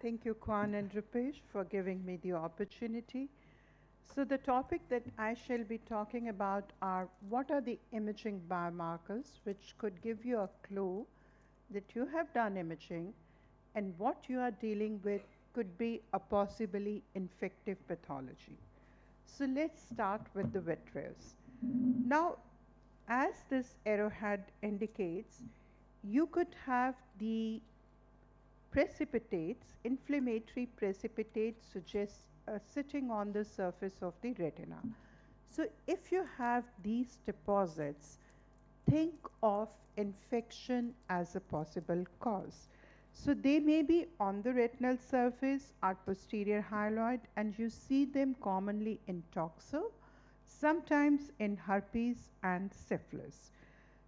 Thank you, Kwan and Rupesh, for giving me the opportunity. So the topic that I shall be talking about are what are the imaging biomarkers which could give you a clue that you have done imaging and what you are dealing with could be a possibly infective pathology. So let's start with the vitreous. Now, as this arrowhead indicates, you could have the precipitates, inflammatory precipitates suggest sitting on the surface of the retina. So if you have these deposits, think of infection as a possible cause. So they may be on the retinal surface or posterior hyaloid, and you see them commonly in toxo, sometimes in herpes and syphilis.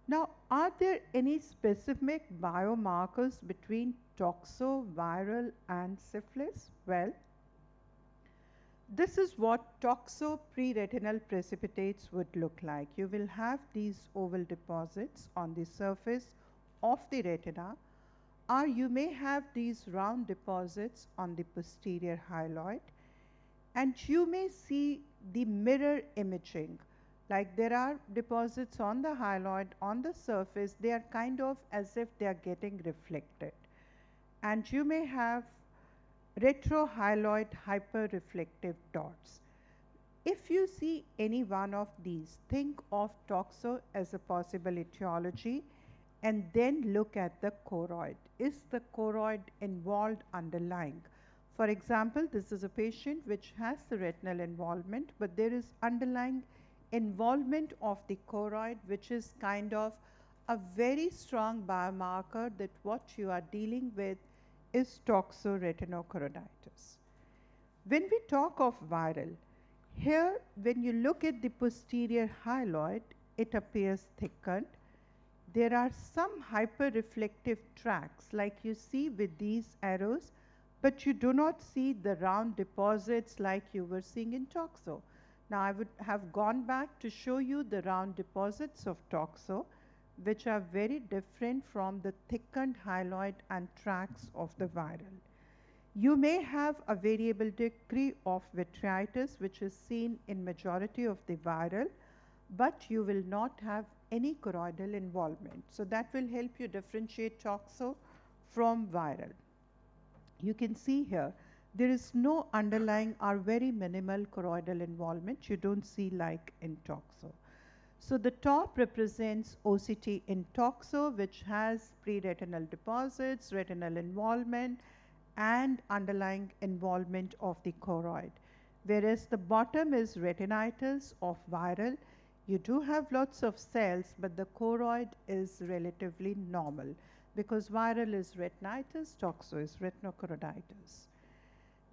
Now, are there any specific biomarkers between toxoviral and syphilis? Well, this is what toxo pre-retinal precipitates would look like. You will have these oval deposits on the surface of the retina, or you may have these round deposits on the posterior hyaloid, and you may see the mirror imaging. Like there are deposits on the hyaloid on the surface, they are kind of as if they are getting reflected. And you may have retrohyaloid hyperreflective dots. If you see any one of these, think of toxo as a possible etiology and then look at the choroid. Is the choroid involved underlying? For example, this is a patient which has the retinal involvement, but there is underlying involvement of the choroid, which is kind of a very strong biomarker that what you are dealing with is toxoretinochoroiditis. When we talk of viral, here when you look at the posterior hyaloid, it appears thickened. There are some hyperreflective tracts like you see with these arrows, but you do not see the round deposits like you were seeing in toxo. Now I would have gone back to show you the round deposits of toxo, which are very different from the thickened hyaloid and tracts of the viral. You may have a variable degree of vitritis, which is seen in majority of the viral, but you will not have any choroidal involvement. So that will help you differentiate toxo from viral. You can see here, there is no underlying or very minimal choroidal involvement. You don't see like in toxo. So the top represents OCT in toxo, which has pre-retinal deposits, retinal involvement, and underlying involvement of the choroid. Whereas the bottom is retinitis of viral. You do have lots of cells, but the choroid is relatively normal because viral is retinitis, toxo is retinochoroiditis.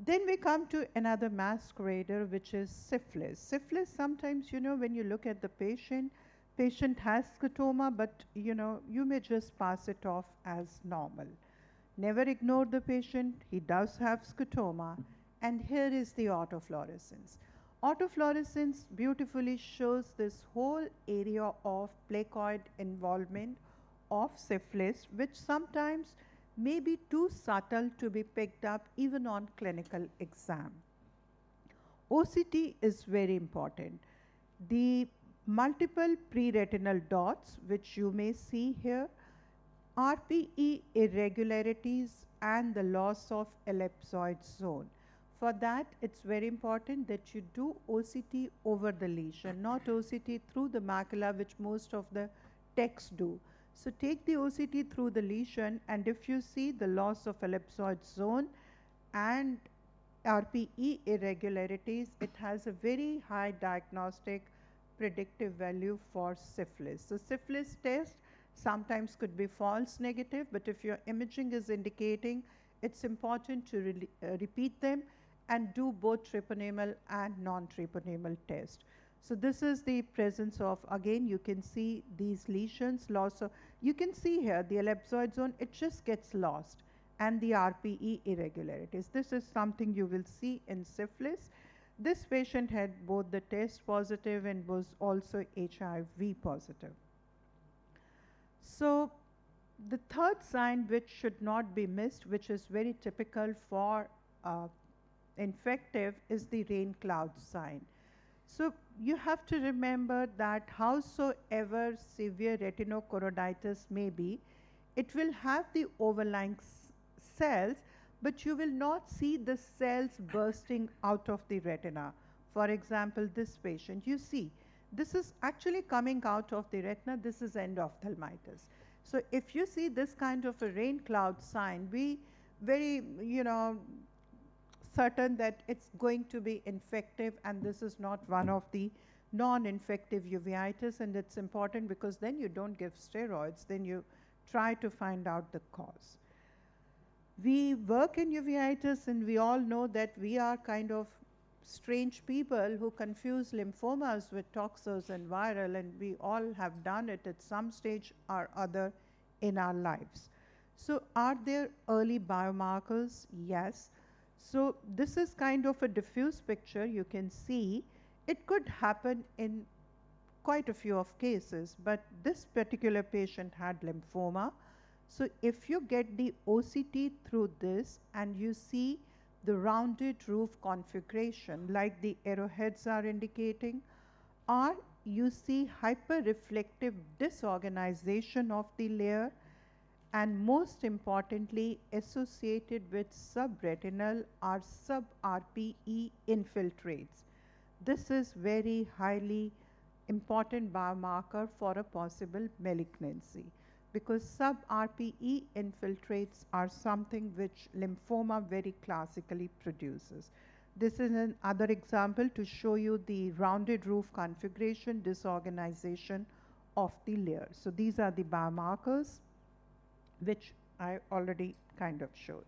Then we come to another masquerader, which is syphilis. Syphilis, sometimes, when you look at the patient has scotoma, but, you may just pass it off as normal. Never ignore the patient. He does have scotoma. And here is the autofluorescence. Autofluorescence beautifully shows this whole area of placoid involvement of syphilis, which sometimes may be too subtle to be picked up even on clinical exam. OCT is very important. The multiple pre-retinal dots, which you may see here, RPE irregularities and the loss of ellipsoid zone. For that, it's very important that you do OCT over the lesion, not OCT through the macula, which most of the techs do. So take the OCT through the lesion, and if you see the loss of ellipsoid zone and RPE irregularities, it has a very high diagnostic predictive value for syphilis. So syphilis test sometimes could be false negative, but if your imaging is indicating, it's important to repeat them and do both treponemal and non-treponemal test. So this is the presence of, again, you can see these lesions, loss of, you can see here the ellipsoid zone, it just gets lost, and the RPE irregularities. This is something you will see in syphilis. This patient had both the test positive and was also HIV positive. So The third sign which should not be missed, which is very typical for uh, infective, is the rain cloud sign. So you have to remember that howsoever severe retinochoroiditis may be, it will have the overlying cells, but you will not see the cells bursting out of the retina. For example, this patient, you see, this is actually coming out of the retina, this is endophthalmitis. So if you see this kind of a rain cloud sign, we very, certain that it's going to be infective, and this is not one of the non-infective uveitis, and it's important because then you don't give steroids, then you try to find out the cause. We work in uveitis, and we all know that we are kind of strange people who confuse lymphomas with toxos and viral, and we all have done it at some stage or other in our lives. So are there early biomarkers? Yes. So this is kind of a diffuse picture. You can see it could happen in quite a few of cases, but this particular patient had lymphoma. So if you get the OCT through this and you see the rounded roof configuration like the arrowheads are indicating, or you see hyperreflective disorganization of the layer, and most importantly associated with subretinal or sub-RPE infiltrates. This is very highly important biomarker for a possible malignancy, because sub-RPE infiltrates are something which lymphoma very classically produces. This is another example to show you the rounded roof configuration, disorganization of the layer. So these are the biomarkers which I already kind of showed.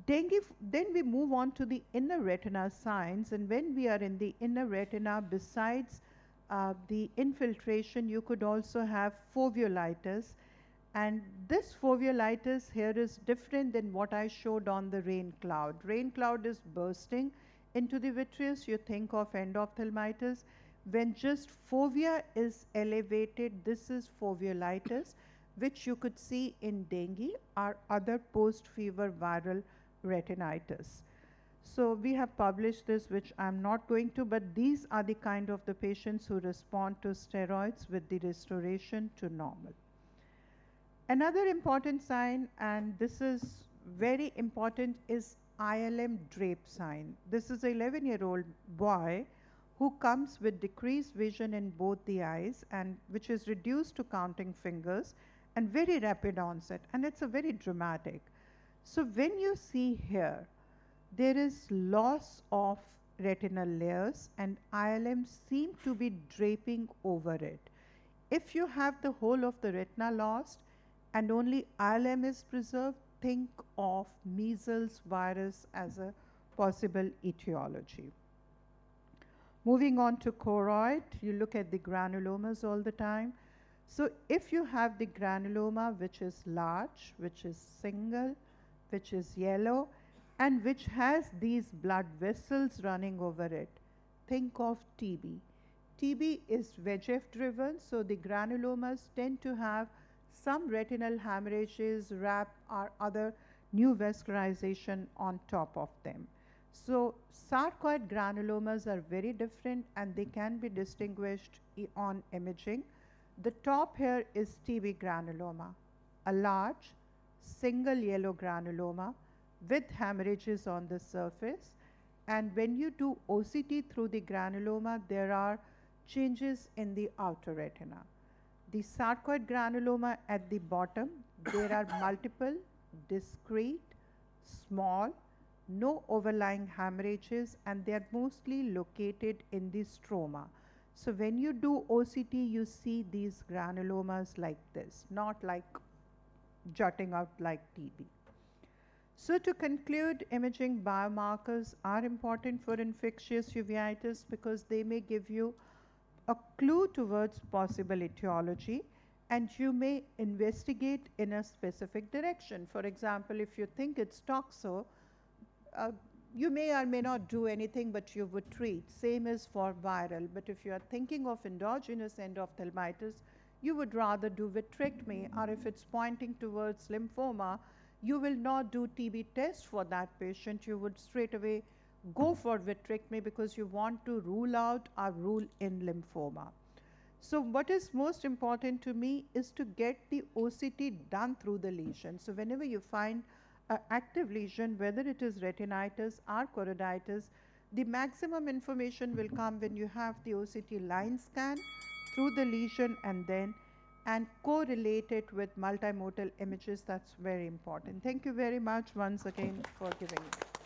Dengue, then we move on to the inner retina signs, and when we are in the inner retina, besides the infiltration, you could also have foveolitis, and this foveolitis here is different than what I showed on the rain cloud. Rain cloud is bursting into the vitreous, you think of endophthalmitis. When just fovea is elevated, this is foveolitis, which you could see in dengue or other post-fever viral retinitis. So we have published this, which I'm not going to, but these are the kind of the patients who respond to steroids with the restoration to normal. Another important sign, and this is very important, is ILM drape sign. This is an 11-year-old boy who comes with decreased vision in both the eyes, and which is reduced to counting fingers, and very rapid onset, and it's a very dramatic. So when you see here, there is loss of retinal layers and ILM seem to be draping over it. If you have the whole of the retina lost and only ILM is preserved, think of measles virus as a possible etiology. Moving on to choroid, you look at the granulomas all the time. So if you have the granuloma which is large, which is single, which is yellow, and which has these blood vessels running over it, think of TB. TB is VEGF driven, so the granulomas tend to have some retinal hemorrhages, RAP, or other new vascularization on top of them. So sarcoid granulomas are very different, and they can be distinguished on imaging. The top here is TB granuloma, a large single yellow granuloma with hemorrhages on the surface. And when you do OCT through the granuloma, there are changes in the outer retina. The sarcoid granuloma at the bottom, there are multiple, discrete, small, no overlying hemorrhages, and they are mostly located in the stroma. So when you do OCT, you see these granulomas like this, not like jutting out like TB. So to conclude, imaging biomarkers are important for infectious uveitis because they may give you a clue towards possible etiology, and you may investigate in a specific direction. For example, if you think it's toxo, you may or may not do anything, but you would treat. Same is for viral. But if you are thinking of endogenous endophthalmitis, you would rather do vitrectomy, or if it's pointing towards lymphoma, you will not do TB test for that patient. You would straight away go for vitrectomy because you want to rule out or rule in lymphoma. So what is most important to me is to get the OCT done through the lesion. So whenever you find an active lesion, whether it is retinitis or choroiditis, the maximum information will come when you have the OCT line scan through the lesion and correlate it with multimodal images. That's very important. Thank you very much once again for giving me.